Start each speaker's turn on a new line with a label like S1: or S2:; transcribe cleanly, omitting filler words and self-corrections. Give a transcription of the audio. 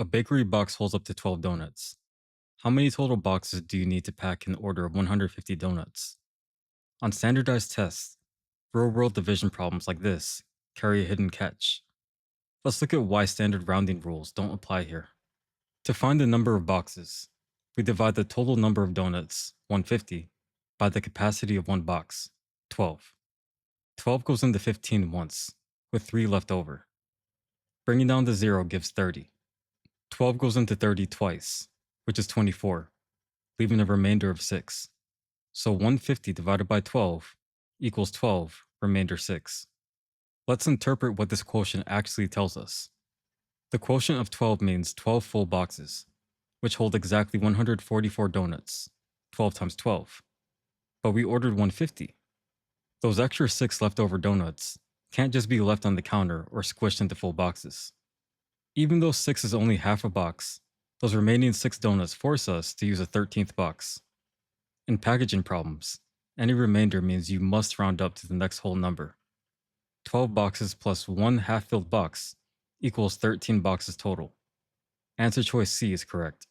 S1: A bakery box holds up to 12 donuts. How many total boxes do you need to pack in order of 150 donuts? On standardized tests, real world division problems like this carry a hidden catch. Let's look at why standard rounding rules don't apply here. To find the number of boxes, we divide the total number of donuts, 150, by the capacity of one box, 12. 12 goes into 15 once, with 3 left over. Bringing down to 0 gives 30. 12 goes into 30 twice, which is 24, leaving a remainder of 6. So 150 divided by 12 equals 12, remainder 6. Let's interpret what this quotient actually tells us. The quotient of 12 means 12 full boxes, which hold exactly 144 donuts, 12 times 12. But we ordered 150. Those extra 6 leftover donuts can't just be left on the counter or squished into full boxes. Even though 6 is only half a box, those remaining 6 donuts force us to use a 13th box. In packaging problems, any remainder means you must round up to the next whole number. 12 boxes plus one half-filled box equals 13 boxes total. Answer choice C is correct.